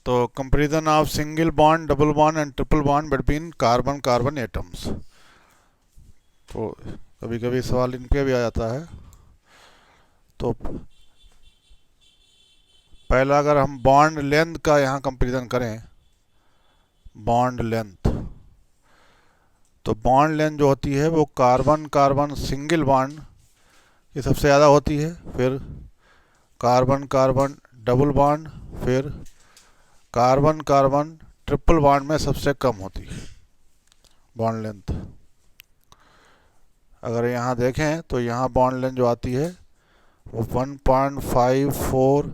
तो comparison of single bond, double bond and triple bond between carbon carbon atoms. तो कभी कभी सवाल इन पे भी आ जाता है। तो पहला, अगर हम बॉन्ड लेंथ का यहाँ कंपेरिजन करें, बॉन्ड लेंथ, तो बॉन्ड लेंथ जो होती है वो कार्बन कार्बन सिंगल बॉन्ड की सबसे ज़्यादा होती है, फिर कार्बन कार्बन डबल बॉन्ड, फिर कार्बन कार्बन ट्रिपल बॉन्ड में सबसे कम होती है बॉन्ड लेंथ। अगर यहाँ देखें तो यहाँ बॉन्ड लेंथ जो आती है वो 1.54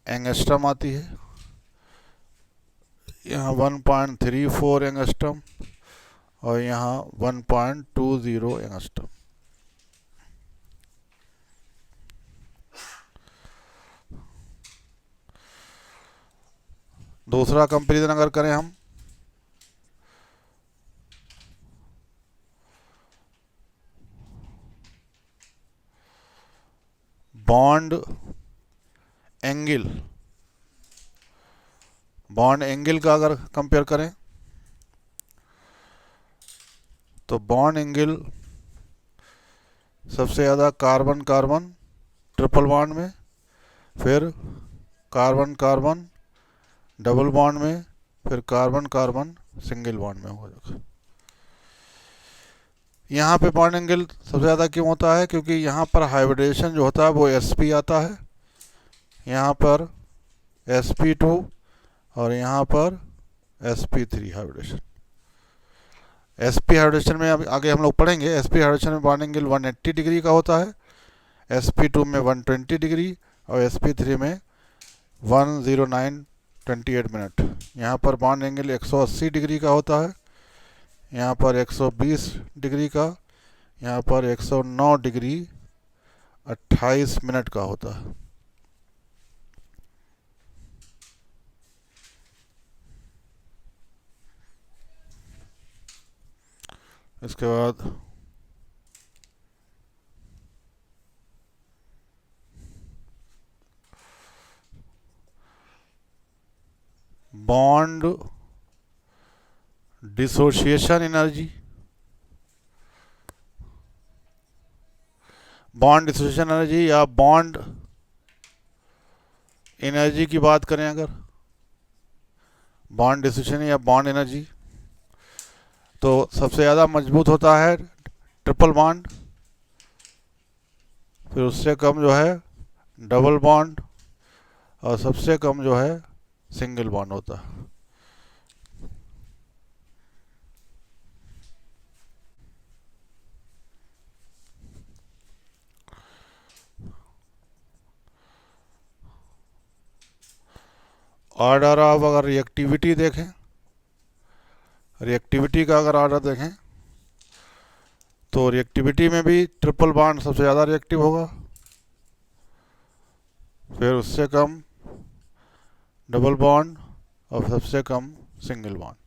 एंगस्ट्रम आती है, यहाँ 1.34 एंगस्ट्रम और यहाँ 1.20 एंगस्ट्रम। दूसरा कंपेरिजन अगर करें हम, बॉन्ड एंगल, बॉन्ड एंगल का अगर कंपेयर करें तो बॉन्ड एंगल सबसे ज़्यादा कार्बन कार्बन ट्रिपल बॉन्ड में, फिर कार्बन कार्बन डबल बॉन्ड में, फिर कार्बन कार्बन सिंगल बॉन्ड में होगा। यहाँ पे बॉन्ड एंगल सबसे ज़्यादा क्यों होता है? क्योंकि यहाँ पर हाइब्रिडेशन जो होता है वो sp आता है, यहाँ पर sp2 और यहाँ पर sp3 हाइब्रिडेशन। sp हाइब्रिडेशन में अब आगे हम लोग पढ़ेंगे। sp हाइब्रिडेशन में बॉन्ड एंगल 180 डिग्री का होता है, sp2 में 120 डिग्री और sp3 में 109.28 मिनट। यहाँ पर बॉन्ड एंगल 180 डिग्री का होता है, यहाँ पर 120 डिग्री का, यहाँ पर 109 डिग्री 28 मिनट का होता है। इसके बाद bond dissociation energy, bond dissociation energy या बॉन्ड एनर्जी की बात करें, अगर बॉन्ड डिसोसिएशन या बॉन्ड एनर्जी, तो सबसे ज़्यादा मजबूत होता है ट्रिपल बॉन्ड, फिर उससे कम जो है डबल बॉन्ड और सबसे कम जो है सिंगल बॉन्ड होता है। ऑर्डर ऑफ, अगर रिएक्टिविटी देखें, रिएक्टिविटी का अगर ऑर्डर देखें तो रिएक्टिविटी में भी ट्रिपल बॉन्ड सबसे ज़्यादा रिएक्टिव होगा, फिर उससे कम डबल बॉन्ड और सबसे कम सिंगल बॉन्ड।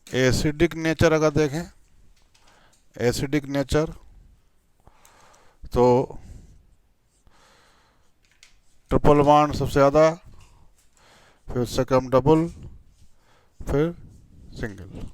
एसिडिक नेचर अगर देखें, एसिडिक नेचर, तो ट्रिपल बॉन्ड सबसे ज़्यादा, फिर उससे कम डबल, फिर सिंगल।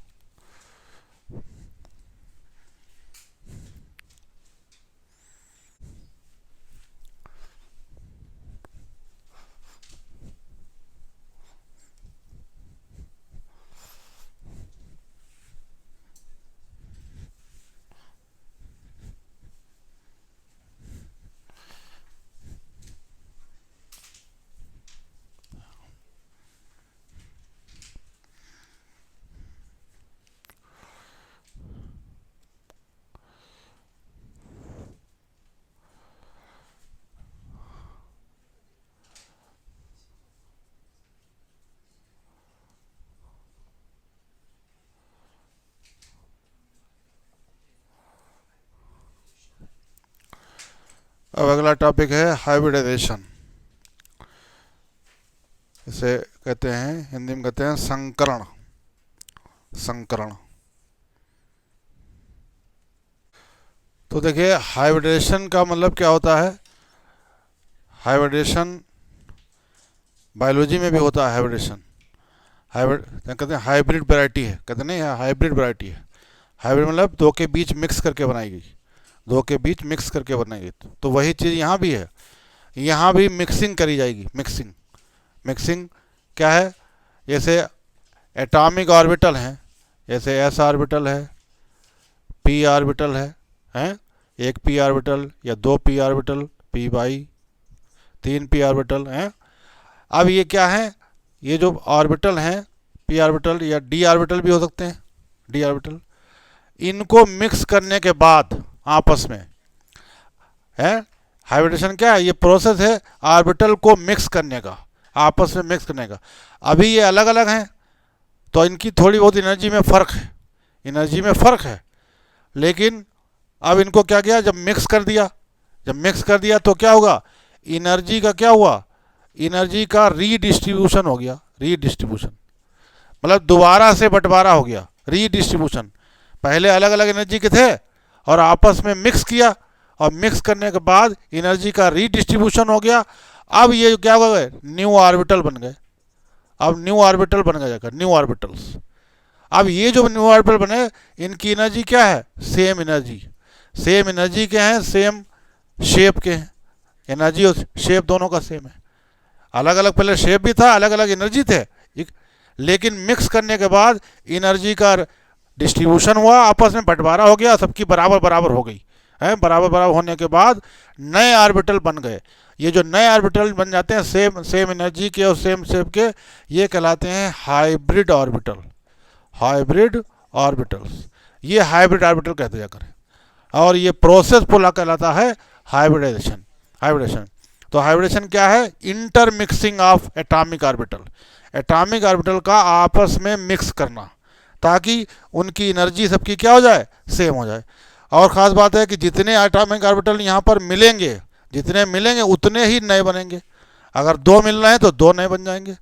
अब अगला टॉपिक है हाइब्रिडाइजेशन। इसे कहते हैं, हिंदी में कहते हैं संकरण। संकरण। तो देखिए हाइब्रिडेशन का मतलब क्या होता है। हाइब्रिडेशन बायोलॉजी में भी होता है। हाइब्रिडेशन हाइब्रिड कहते हैं हाइब्रिड वैरायटी है, कहते नहीं है हाइब्रिड वैरायटी है। हाइब्रिड मतलब दो के बीच मिक्स करके बनाई गई, दो के बीच मिक्स करके बनाई गई। तो वही चीज़ यहाँ भी है, यहाँ भी मिक्सिंग करी जाएगी। मिक्सिंग मिक्सिंग क्या है, जैसे एटॉमिक ऑर्बिटल हैं, जैसे एस ऑर्बिटल है, पी ऑर्बिटल है, एक पी ऑर्बिटल या दो पी ऑर्बिटल, पी बाई तीन पी ऑर्बिटल हैं। अब ये क्या है, ये जो ऑर्बिटल हैं पी ऑर्बिटल या डी ऑर्बिटल भी हो सकते हैं, डी ऑर्बिटल, इनको मिक्स करने के बाद आपस में है हाइब्रिडेशन क्या है, ये प्रोसेस है ऑर्बिटल को मिक्स करने का, आपस में मिक्स करने का। अभी ये अलग अलग हैं तो इनकी थोड़ी बहुत एनर्जी में फ़र्क है, एनर्जी में फ़र्क है, लेकिन अब इनको क्या किया, जब मिक्स कर दिया, जब मिक्स कर दिया तो क्या होगा, एनर्जी का क्या हुआ, एनर्जी का रीडिस्ट्रीब्यूशन हो गया। रीडिस्ट्रीब्यूशन मतलब दोबारा से बंटवारा हो गया, रीडिस्ट्रीब्यूशन। पहले अलग अलग एनर्जी के थे और आपस में मिक्स किया, और मिक्स करने के बाद एनर्जी का रीडिस्ट्रीब्यूशन हो गया। अब ये क्या हो गए, न्यू ऑर्बिटल बन गए। अब न्यू ऑर्बिटल बन गया, न्यू ऑर्बिटल्स। अब ये जो न्यू ऑर्बिटल बने, इनकी एनर्जी क्या है, सेम एनर्जी, सेम एनर्जी के हैं, सेम शेप के हैं। एनर्जी और शेप दोनों का सेम है। अलग अलग पहले शेप भी था, अलग अलग एनर्जी थे, लेकिन मिक्स करने के बाद एनर्जी का डिस्ट्रीब्यूशन हुआ, आपस में बंटवारा हो गया, सबकी बराबर बराबर हो गई है। बराबर बराबर होने के बाद नए ऑर्बिटल बन गए। ये जो नए ऑर्बिटल बन जाते हैं सेम सेम एनर्जी के और सेम शेप के, ये कहलाते हैं हाइब्रिड ऑर्बिटल। हाइब्रिड ऑर्बिटल्स, ये हाइब्रिड ऑर्बिटल कहते जाकर, और ये प्रोसेस पूरा कहलाता है हाइब्रिडेशन। हाइब्रिडेशन तो हाइब्रिडेशन क्या है, intermixing of atomic orbital. Atomic orbital का आपस में मिक्स करना ताकि उनकी एनर्जी सबकी क्या हो जाए, सेम हो जाए। और ख़ास बात है कि जितने एटॉमिक ऑर्बिटल यहाँ पर मिलेंगे, जितने मिलेंगे उतने ही नए बनेंगे। अगर दो मिल रहे हैं तो दो नए बन जाएंगे,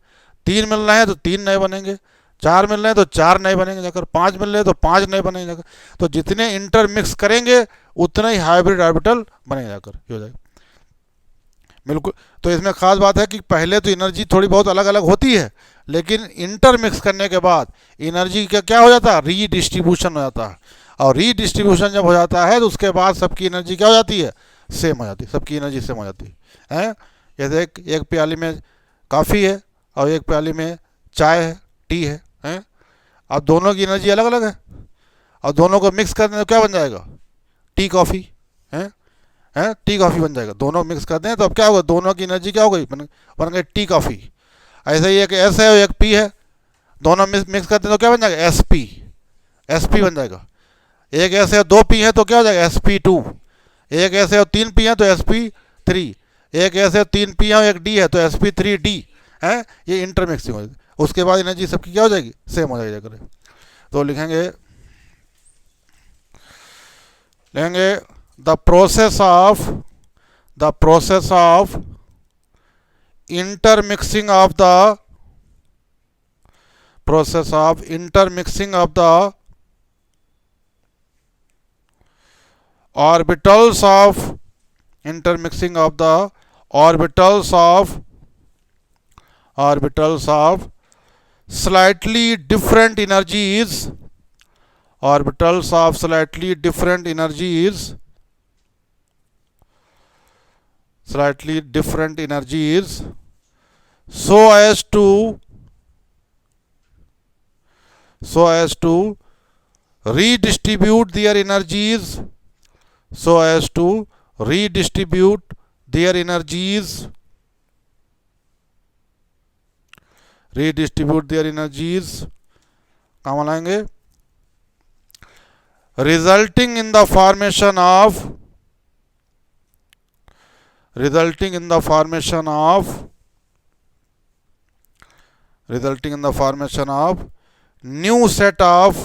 तीन मिल रहे हैं तो तीन नए बनेंगे, चार मिल रहे हैं तो चार नए बनेंगे जाकर, पाँच मिल रहे हैं तो पाँच नए बनेंगे जाकर। तो जितने इंटरमिक्स करेंगे उतने ही हाइब्रिड ऑर्बिटल बनेंगे जाकर, ये हो जाएगा। बिल्कुल। तो इसमें ख़ास बात है कि पहले तो एनर्जी थोड़ी बहुत अलग अलग होती है, लेकिन इंटरमिक्स करने के बाद एनर्जी का क्या हो जाता है, रीडिस्ट्रीब्यूशन हो जाता है। और रीडिस्ट्रीब्यूशन जब हो जाता है तो उसके बाद सबकी एनर्जी क्या हो जाती है, सेम हो जाती है, सबकी एनर्जी सेम हो जाती है। जैसे एक प्याली में कॉफ़ी है और एक प्याली में चाय है, टी है। अब दोनों की एनर्जी अलग अलग है, और दोनों को मिक्स करने तो क्या बन जाएगा, टी कॉफ़ी है, टी कॉफ़ी बन जाएगा। दोनों मिक्स करते हैं तो अब क्या होगा, दोनों की एनर्जी क्या हो गई, बन गई टी कॉफ़ी। ऐसे ही एक एस है और एक पी है, दोनों मिक्स करते हैं तो क्या बन जाएगा, एस पी, एस पी बन जाएगा। एक ऐसे और दो पी है तो क्या हो जाएगा, एस पी टू। एक ऐसे और तीन पी है तो एस पी थ्री। एक ऐसे और तीन पी है और एक डी है तो एस पी थ्री डी है। ये इंटरमिक्सिंग हो जाएगी, उसके बाद एनर्जी सबकी क्या हो जाएगी, सेम हो जाएगी। तो लिखेंगे the process of intermixing of the process of intermixing of the orbitals of intermixing of the orbitals of slightly different energies, orbitals of slightly different energies, slightly different energies, so as to redistribute their energies, so as to redistribute their energies, redistribute their energies, काम लाएंगे, resulting in the formation of resulting in the formation of new set of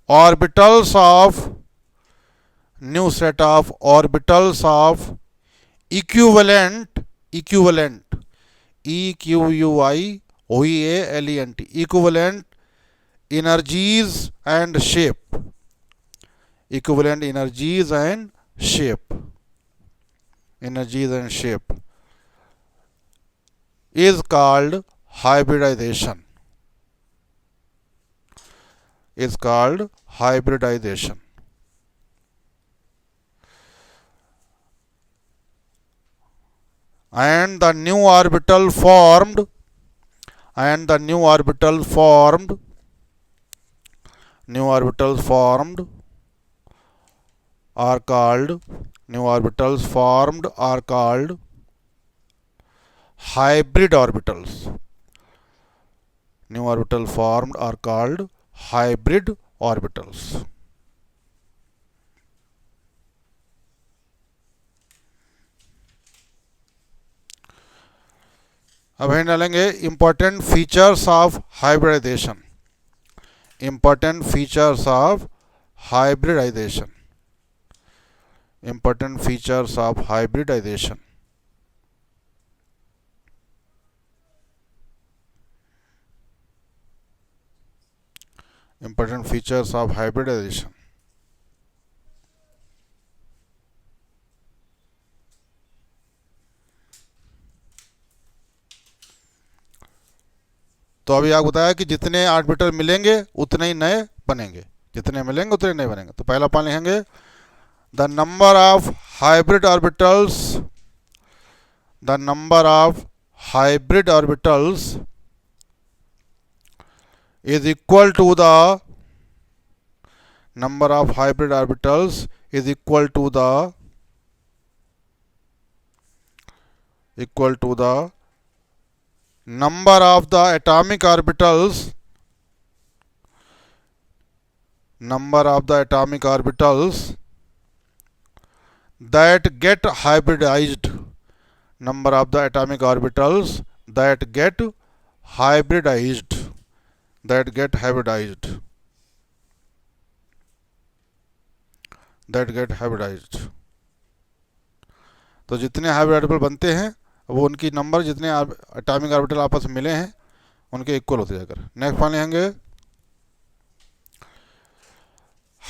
orbitals of equivalent EQUIOEALENT, equivalent energies and shape, equivalent energies and shape, energies and shape is called hybridization, is called hybridization. And the new orbital formed, and the new orbitals formed, new orbitals formed are called, new orbitals formed are called hybrid orbitals. New orbital formed are called hybrid orbitals. अब हम डालेंगे important features of hybridization, important features of hybridization, important features of hybridization. Important features of hybridization. तो अभी आपको बताया कि जितने orbital मिलेंगे उतने ही नए बनेंगे, जितने मिलेंगे उतने नए बनेंगे. तो पहला पान लिखेंगे the number of hybrid orbitals, the number of hybrid orbitals is equal to the number of hybrid orbitals is equal to the number of the atomic orbitals, number of the atomic orbitals that get hybridized, number of the atomic orbitals that get hybridized, that get hybridized, that get hybridized. तो जितने hybrid orbital बनते हैं वो उनकी number, जितने atomic orbital आपस में मिले हैं उनके इक्वल होते जाकर. नेक्स्ट पान लेंगे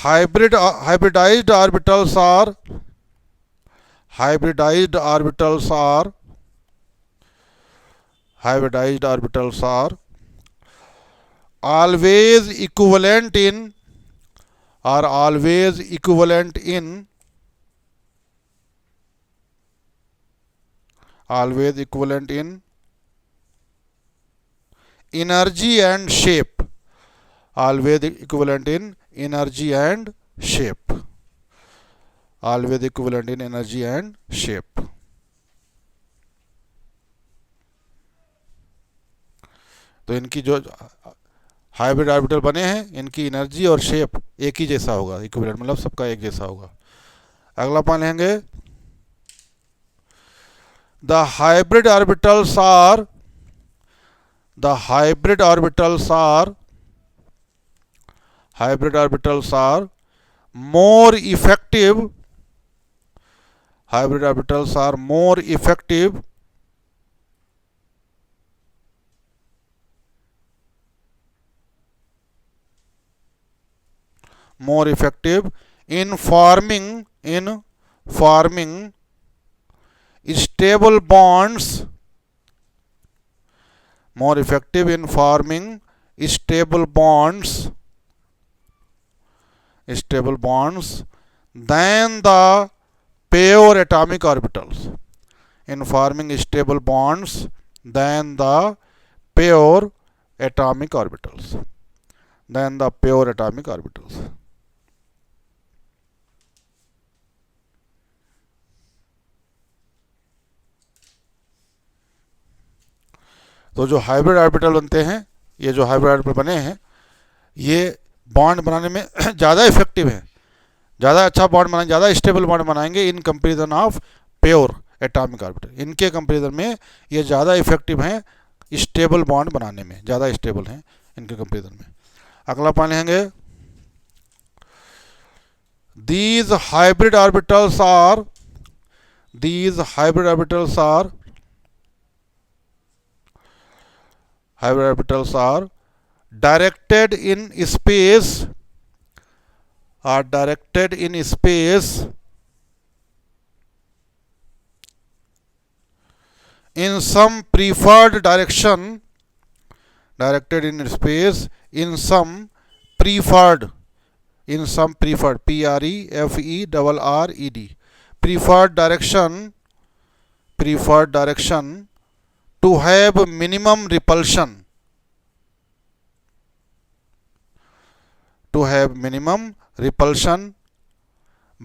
hybridized orbitals are, hybridized orbitals are, hybridized orbitals are always equivalent in, are always equivalent in, always equivalent in energy and shape, always equivalent in energy and shape, always equivalent in energy and shape. तो इनकी जो hybrid orbital बने हैं इनकी energy और shape एक ही जैसा होगा, इक्विवेलेंट मतलब सबका एक जैसा होगा. अगला पान लेंगे the hybrid orbitals are, the hybrid orbitals are, hybrid orbitals are more effective, hybrid orbitals are more effective more effective in forming, in forming stable bonds, more effective in forming stable bonds, stable bonds than the pure atomic orbitals, in forming stable bonds than the pure atomic orbitals, than the pure atomic orbitals. तो जो hybrid orbital बनते हैं, ये जो hybrid orbital बने हैं ये bond बनाने में ज़्यादा इफेक्टिव है, ज़्यादा अच्छा बॉन्ड बनाएंगे, ज़्यादा स्टेबल बॉन्ड बनाएंगे in comparison of pure atomic orbital. इनके कंपेरिजन में ये ज़्यादा इफेक्टिव हैं स्टेबल बॉन्ड बनाने में, ज़्यादा स्टेबल हैं इनके कंपेरिजन में. अगला पान लेंगे these hybrid orbitals are, these hybrid orbitals are hybrid orbitals are directed in space, in some preferred direction, directed in space in some preferred, PREFERRED, preferred direction to have minimum repulsion,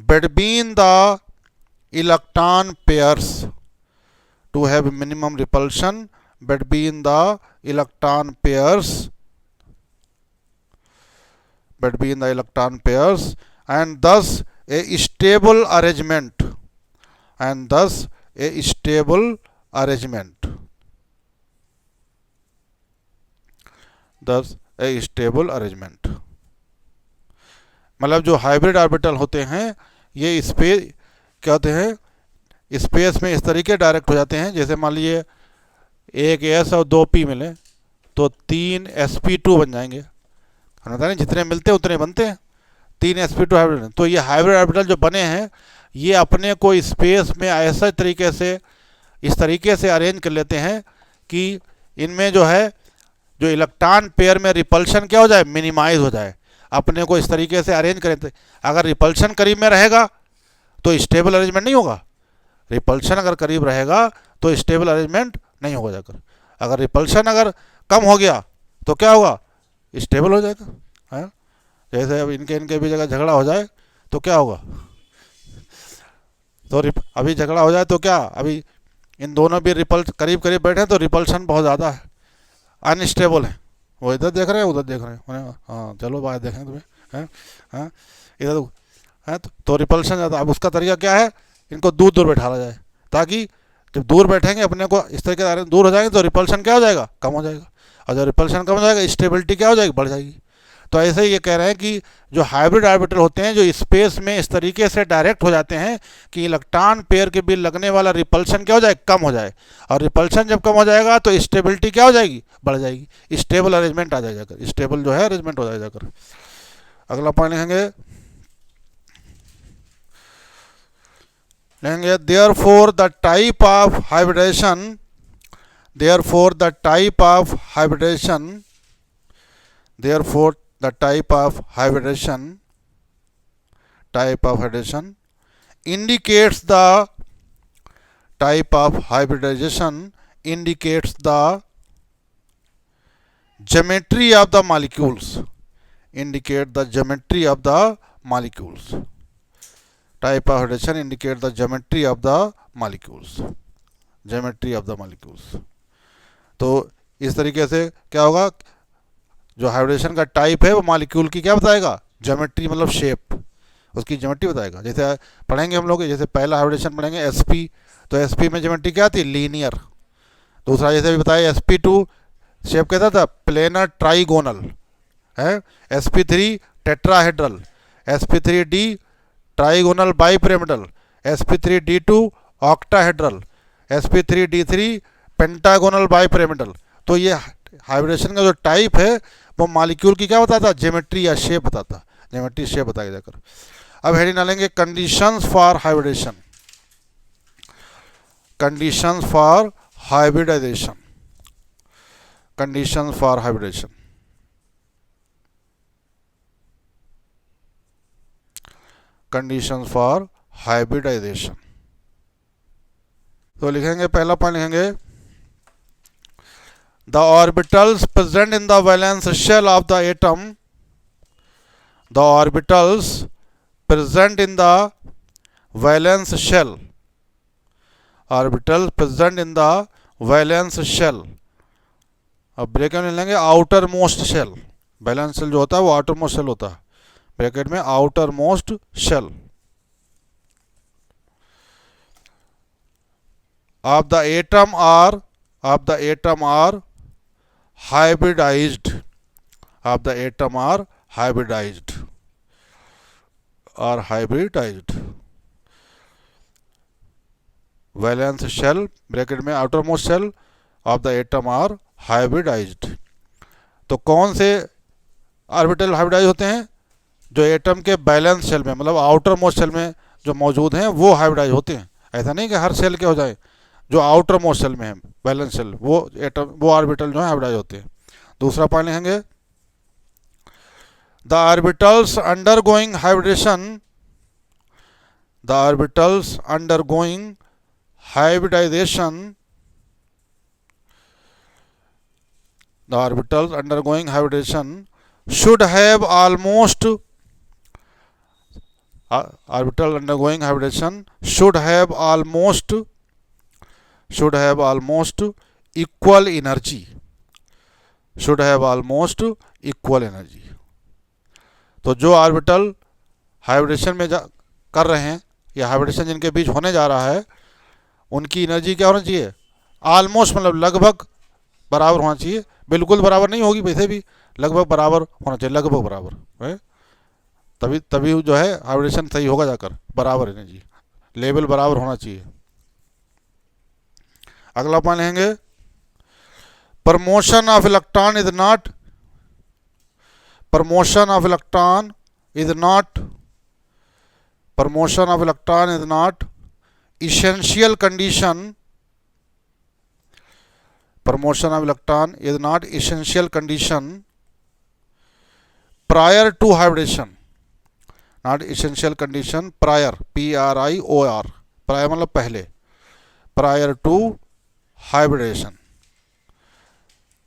between the electron pairs, to have minimum repulsion between the electron pairs, and thus a stable arrangement, मतलब जो hybrid orbital होते हैं ये space क्या होते हैं, space में इस तरीके डायरेक्ट हो जाते हैं, जैसे मान लीजिए एक एस और दो पी मिले तो 3 sp2 बन जाएंगे, पता नहीं जितने मिलते हैं उतने बनते हैं, 3 sp2 हाइब्रिड। तो ये हाइब्रिड ऑर्बिटल जो बने हैं ये अपने को स्पेस में ऐसा तरीके से, इस तरीके से अरेंज कर लेते हैं कि इनमें जो है जो इलेक्ट्रॉन पेयर में रिपल्शन क्या हो जाए, मिनिमाइज हो जाए। अपने को इस तरीके से अरेंज करें, अगर रिपल्शन करीब में रहेगा तो स्टेबल अरेंजमेंट नहीं होगा, रिपल्शन अगर करीब रहेगा तो स्टेबल अरेंजमेंट नहीं होगा जाकर, अगर रिपल्शन अगर कम हो गया तो क्या होगा, स्टेबल हो जाएगा, है? जैसे अब इनके भी जगह झगड़ा हो जाए तो क्या होगा, तो अभी झगड़ा हो जाए तो क्या, अभी इन दोनों भी करीब बैठे हैं तो रिपल्शन बहुत ज़्यादा है, अनस्टेबल है, वो इधर देख रहे हैं उधर देख रहे हैं, हाँ चलो बाहर देखें तुम्हें, हैं, हाँ इधर है तो रिपल्शन ज़्यादा। अब उसका तरीका क्या है, इनको दूर बैठाना जाए, ताकि जब दूर बैठेंगे अपने को इस तरीके से दूर हो जाएंगे तो रिपल्शन क्या हो जाएगा, कम हो जाएगा, और जब रिपल्शन कम हो जाएगा स्टेबिलिटी क्या हो जाएगी, बढ़ जाएगी। तो ऐसे ही ये कह रहे हैं कि जो हाइब्रिड ऑर्बिटल होते हैं जो स्पेस में इस तरीके से डायरेक्ट हो जाते हैं कि इलेक्ट्रॉन पेयर के बीच लगने वाला रिपल्शन क्या हो जाए, कम हो जाए, और रिपल्शन जब कम हो जाएगा तो स्टेबिलिटी क्या हो जाएगी, बढ़ जाएगी, स्टेबल अरेंजमेंट आ जाएगा, स्टेबल जो है अरेंजमेंट हो जाएगा। अगला पॉइंट लेंगे therefore the type of hybridization, therefore the type of hybridation indicates the geometry of the molecules, type of hybridization indicate the geometry of the molecules, तो इस तरीके से क्या होगा, जो हाइब्रिडेशन का टाइप है वो मॉलिक्यूल की क्या बताएगा, ज्योमेट्री मतलब शेप, उसकी ज्योमेट्री बताएगा। जैसे पढ़ेंगे हम लोग, जैसे पहला हाइब्रिडेशन पढ़ेंगे sp, तो sp में ज्योमेट्री क्या थी, लीनियर। दूसरा जैसे भी बताया sp2 शेप कैसा था, प्लेनर ट्राइगोनल है, sp3 tetrahedral, sp3d trigonal bipyramidal, sp3d2 octahedral, sp3d3 pentagonal bipyramidal. तो ये हाइब्रिडेशन का जो टाइप है वो मॉलिक्यूल की क्या बताता, ज्योमेट्री या शेप बताता, ज्योमेट्री शेप बताया जाकर। अब हेडिंग डालेंगे conditions for hybridization, conditions for hybridization, conditions for hybridization. Conditions for hybridization, तो लिखेंगे पहला पॉइंट लिखेंगे the orbitals present in the valence shell of the atom, the orbitals present in the valence shell, orbitals present in the valence shell। अब bracket में लेंगे outermost shell, valence shell जो होता है वो आउटर मोस्ट शेल होता है, bracket में outermost shell of the atom are hybridized, valence shell bracket में outermost shell of the atom are hybridized. तो कौन से ऑर्बिटल हाइब्रिडाइज होते हैं? जो एटम के बैलेंस शेल में, मतलब आउटर मोस्ट शेल में जो मौजूद हैं वो हाइब्रिडाइज होते हैं। ऐसा नहीं कि हर शेल के हो जाए, जो आउटर मोस्ट शेल में है बैलेंस शेल, वो एटम, वो ऑर्बिटल जो है हाइब्रिडाइज होते हैं। दूसरा पॉइंट लिखेंगे, the orbitals undergoing hybridization, the orbitals undergoing hybridization, the orbitals undergoing hybridization should have almost, orbital undergoing hybridization should have almost equal energy, should have almost equal energy। तो जो orbital hybridisation में कर रहे हैं या hybridisation जिनके बीच होने जा रहा है, उनकी एनर्जी क्या होना चाहिए? ऑलमोस्ट, मतलब लगभग बराबर होना चाहिए। बिल्कुल बराबर नहीं होगी, वैसे भी लगभग बराबर होना चाहिए, लगभग बराबर है, तभी तभी जो है हाइब्रिडेशन सही होगा जाकर, बराबर एनर्जी लेवल बराबर होना चाहिए। अगला पॉइंट लेंगे, promotion of electron is not, promotion of electron is not, promotion of electron is not essential condition, promotion of electron is not essential condition prior to hybridization, not essential condition prior, prior, prior मतलब पहले, prior to hybridization,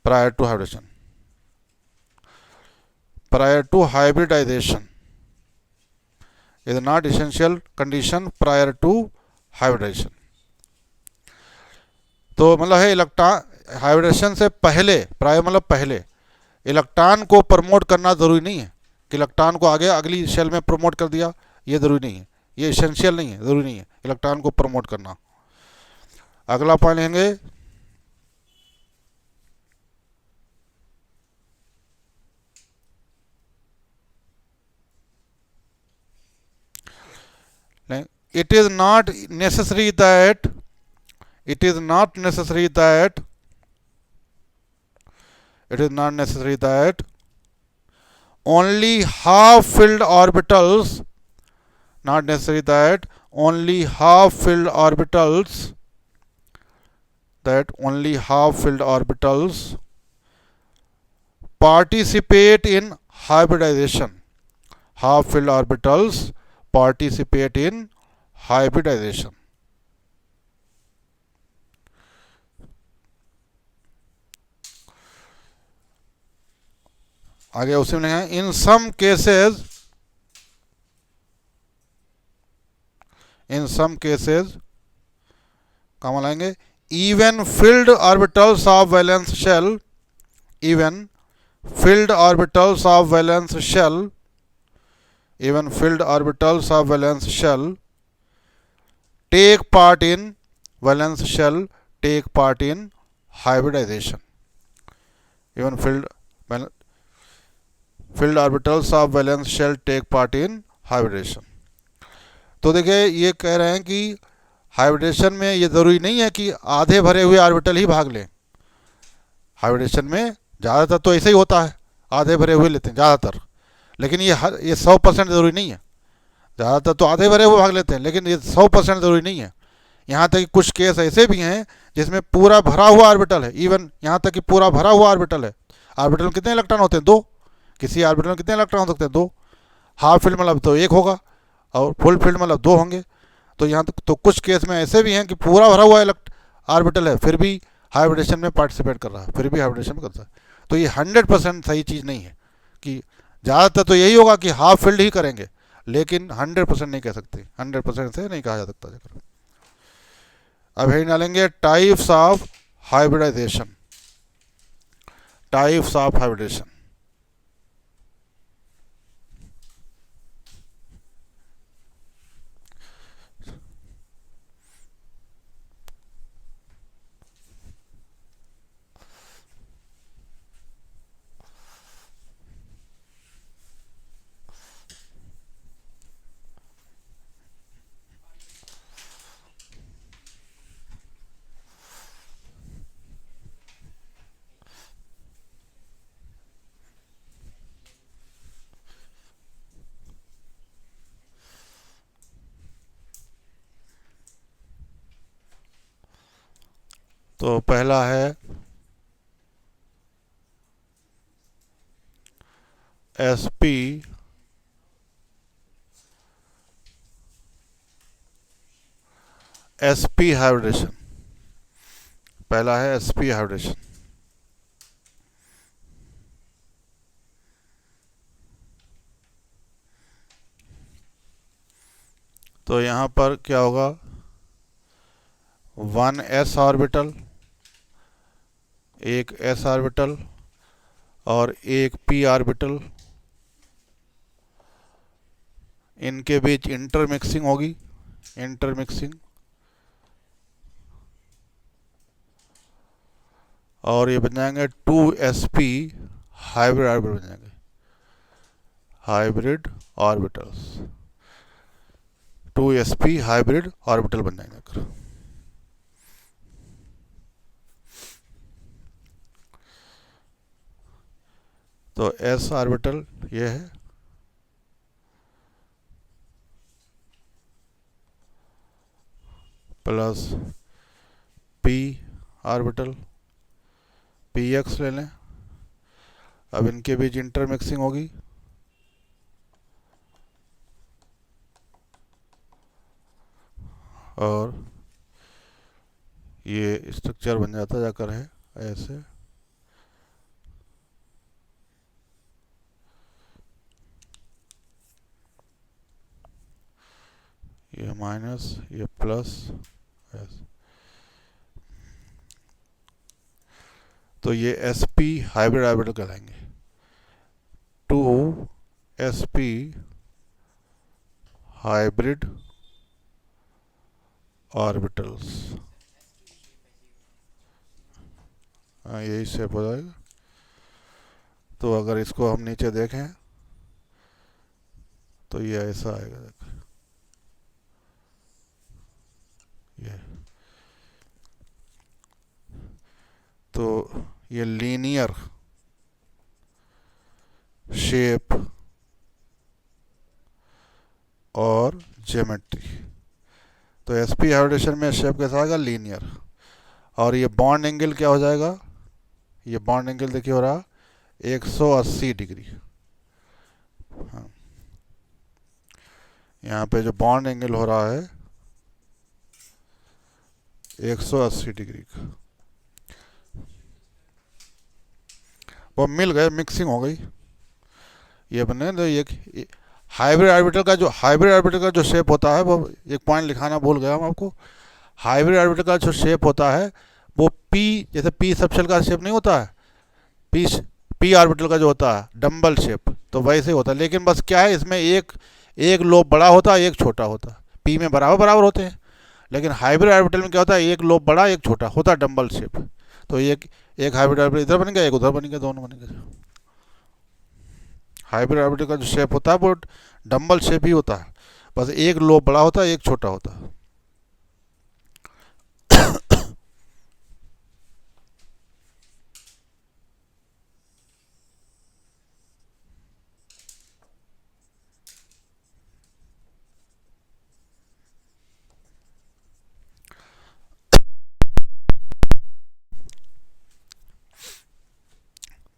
prior to hybridization, prior to hybridization is not essential condition prior to hybridization. तो मतलब है electron hybridisation से पहले, प्राय मतलब पहले, इलेक्ट्रॉन को प्रमोट करना ज़रूरी नहीं है कि इलेक्ट्रॉन को आगे अगली शेल में प्रमोट कर दिया, ये ज़रूरी नहीं है, ये इसेंशियल नहीं है, ज़रूरी नहीं है इलेक्ट्रॉन को प्रमोट करना। अगला पॉइंट लेंगे, it is not necessary that, it is not necessary that, it is not necessary that only half filled orbitals, not necessary that only half filled orbitals, that only half filled orbitals participate in hybridization, half filled orbitals participate in hybridization। आगे उसी में लिखा, इन some cases, इन some cases काम लाएंगे, even filled orbitals of valence shell, even filled orbitals of valence shell, even filled orbitals of valence shell take part in, valence shell take part in hybridization, even filled orbitals of valence shell take part in hybridization। तो देखिए ये कह रहे हैं कि hybridisation में ये ज़रूरी नहीं है कि आधे भरे हुए ऑर्बिटल ही भाग लें। हाइब्रिडेशन में ज़्यादातर तो ऐसे ही होता है, आधे भरे हुए लेते हैं ज़्यादातर, लेकिन ये 100% ज़रूरी नहीं है। ज़्यादातर तो आधे भरे हुए भाग लेते हैं, लेकिन ये 100% ज़रूरी नहीं है। यहाँ तक कि कुछ केस ऐसे भी हैं जिसमें पूरा भरा हुआ ऑर्बिटल है, इवन यहाँ तक कि पूरा भरा हुआ ऑर्बिटल है। ऑर्बिटल में कितने इलेक्ट्रॉन होते हैं? 2। किसी ऑर्बिटल में कितने इलेक्ट्रॉन हो सकते हैं? 2। हाफ फील्ड मतलब तो 1 होगा और फुल फील्ड मतलब 2 होंगे। तो यहाँ तक तो कुछ केस में ऐसे भी हैं कि पूरा भरा हुआ ऑर्बिटल है, फिर भी हाइब्रिडेशन में पार्टिसिपेट कर रहा है, फिर भी हाइब्रिडेशन में करता है। तो ये 100% सही चीज़ नहीं है कि ज़्यादातर तो यही होगा कि हाफ फील्ड ही करेंगे, लेकिन 100% नहीं कह सकते, 100% से नहीं कहा जा सकता। अब यही डालेंगे types of hybridization, types of hybridization. तो पहला है sp हाइब्रिडेशन। पहला है sp हाइब्रिडेशन। तो यहां पर क्या होगा, 1s ऑर्बिटल, एक s ऑर्बिटल और एक p ऑर्बिटल, इनके बीच इंटरमिक्सिंग होगी। इंटरमिक्सिंग, और ये बन जाएंगे 2sp हाइब्रिड ऑर्बिटल बन जाएंगे, hybrid orbitals, 2sp hybrid orbital बन जाएंगे। तो s ऑर्बिटल ये है, प्लस p ऑर्बिटल, px ले लें। अब इनके बीच इंटरमिक्सिंग होगी, और ये स्ट्रक्चर बन जाता जाकर है ऐसे। ये माइनस, ये प्लस, ऐसे। तो ये sp हाइब्रिड ऑर्बिटल कहलाएंगे, 2sp हाइब्रिड ऑर्बिटल्स। हाँ, यही शेप हो जाएगा। तो अगर इसको हम नीचे देखें तो ये ऐसा आएगा, देखो ये। तो ये लीनियर शेप और ज्योमेट्री। तो sp हाइब्रिडेशन में शेप कैसा आएगा, लीनियर। और ये बॉन्ड एंगल क्या हो जाएगा, ये बॉन्ड एंगल देखिए हो रहा 180 डिग्री। हाँ, यहाँ पे जो बॉन्ड एंगल हो रहा है 180 डिग्री का, वो मिल गए, मिक्सिंग हो गई। ये बने तो ये हाइब्रिड ऑर्बिटल का जो शेप होता है, वो एक पॉइंट लिखाना भूल गया हम आपको। हाइब्रिड ऑर्बिटल का जो शेप होता है वो पी, जैसे पी सबशेल का शेप नहीं होता है, पी पी ऑर्बिटल का जो होता है डम्बल शेप, तो वैसे होता है। लेकिन बस क्या है, इसमें एक लोब बड़ा होता है, एक छोटा होता है। पी में बराबर बराबर होते हैं, लेकिन हाइब्रिड ऑर्बिटल में क्या होता है, एक लोब बड़ा एक छोटा होता है, डम्बल शेप। तो एक हाइब्रिड ऑर्बिटल इधर बन गया, एक उधर बन गया, दोनों बन गए। हाइब्रिड ऑर्बिटल का जो शेप होता है वो डम्बल शेप ही होता है, बस एक लोब बड़ा होता है, एक छोटा होता है।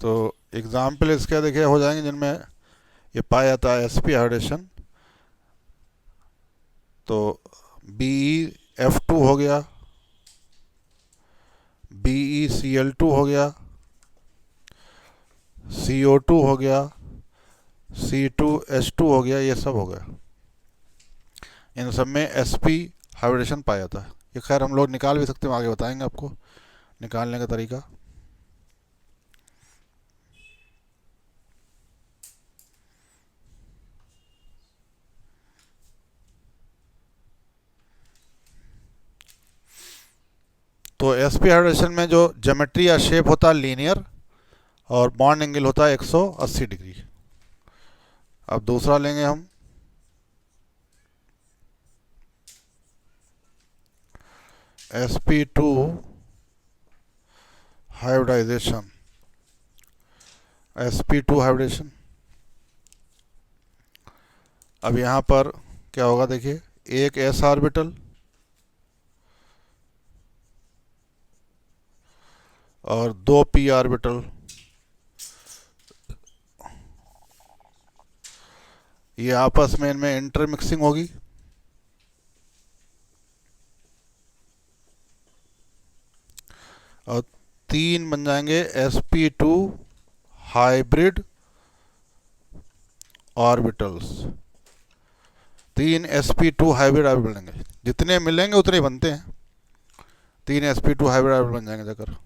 तो एग्जाम्पल इसके देखिए हो जाएंगे जिनमें ये पाया जाता है sp हाइब्रिडेशन। तो BeF2 हो गया, BeCl2 हो गया, CO2 हो गया, C2H2 हो गया, ये सब हो गया। इन सब में sp हाइब्रिडेशन पाया जाता है। ये खैर हम लोग निकाल भी सकते हैं, आगे बताएंगे आपको निकालने का तरीका। तो sp हाइब्रिडेशन में जो ज्योमेट्री या शेप होता है लीनियर, और बॉन्ड एंगल होता है 180 डिग्री। अब दूसरा लेंगे हम, sp2 हाइब्रिडाइजेशन, sp2 हाइब्रिडेशन। अब यहाँ पर क्या होगा देखिए, एक s ऑर्बिटल, और 2 p ऑर्बिटल, ये आपस में इनमें इंटरमिक्सिंग होगी। और 3 बन जाएंगे sp2 hybrid orbitals. 3 sp2 hybrid orbital बनेंगे, जितने मिलेंगे उतने बनते हैं। 3 sp2 हाइब्रिड ऑर्बिटल बन जाएंगे जाकर।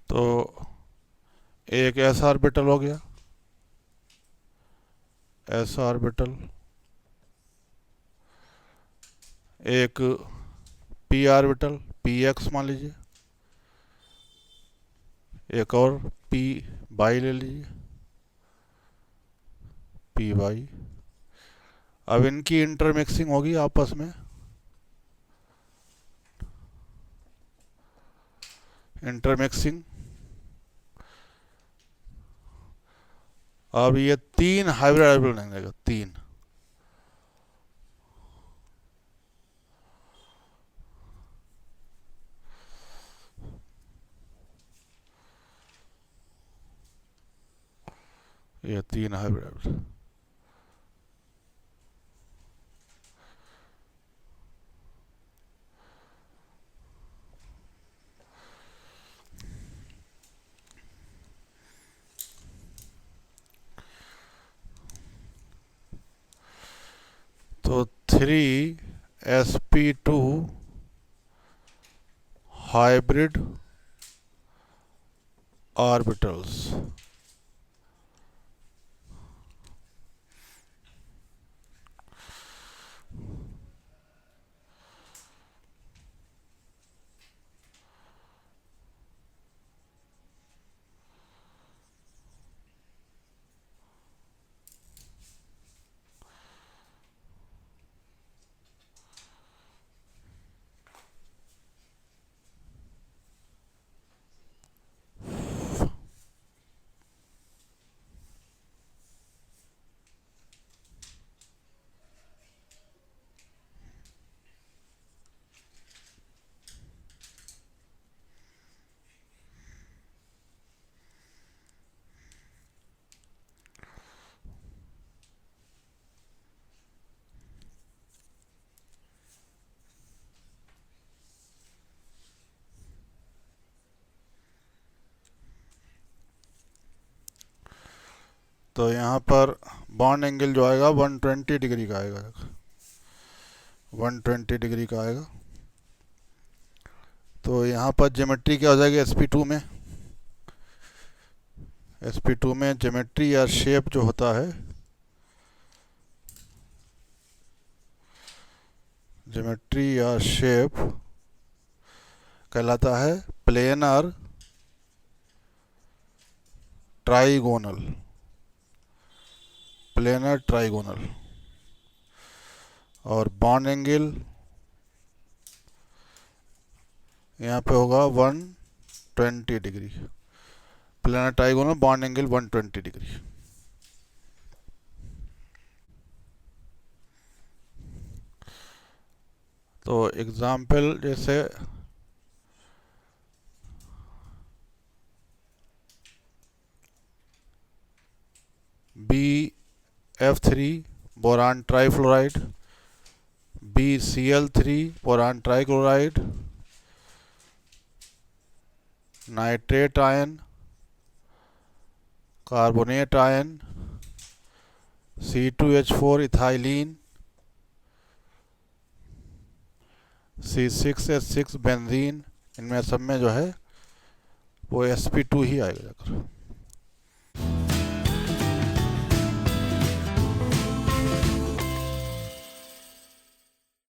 तो एक s ऑर्बिटल हो गया, s ऑर्बिटल, एक p ऑर्बिटल px मान लीजिए, एक और p बाई ले लीजिए, p बाई। अब इनकी इंटरमिक्सिंग होगी आपस में, इंटरमिक्सिंग। अब ये 3 हाइब्रिड ऑर्बिटल बनेगा, 3। ये 3 हाइब्रिड ऑर्बिटल। तो 3 sp2 हाइब्रिड ऑर्बिटल्स। तो यहाँ पर बॉन्ड एंगल जो आएगा 120 डिग्री का आएगा, 120 डिग्री का आएगा। तो यहाँ पर ज्योमेट्री क्या हो जाएगी sp2 में? sp2 में ज्योमेट्री या शेप जो होता है, ज्योमेट्री या शेप कहलाता है प्लेनर ट्राइगोनल, प्लेनर ट्राइगोनल। और बॉन्ड एंगल यहाँ पे होगा 120 degree, planar trigonal bond angle 120 degree. तो एग्जाम्पल जैसे BF3 boron trifluoride, BCl3 boron trichloride, nitrate ion, carbonate ion, C2H4 ethylene, C6H6 benzene, इनमें सब में जो है वो sp2 ही आएगा जाकर।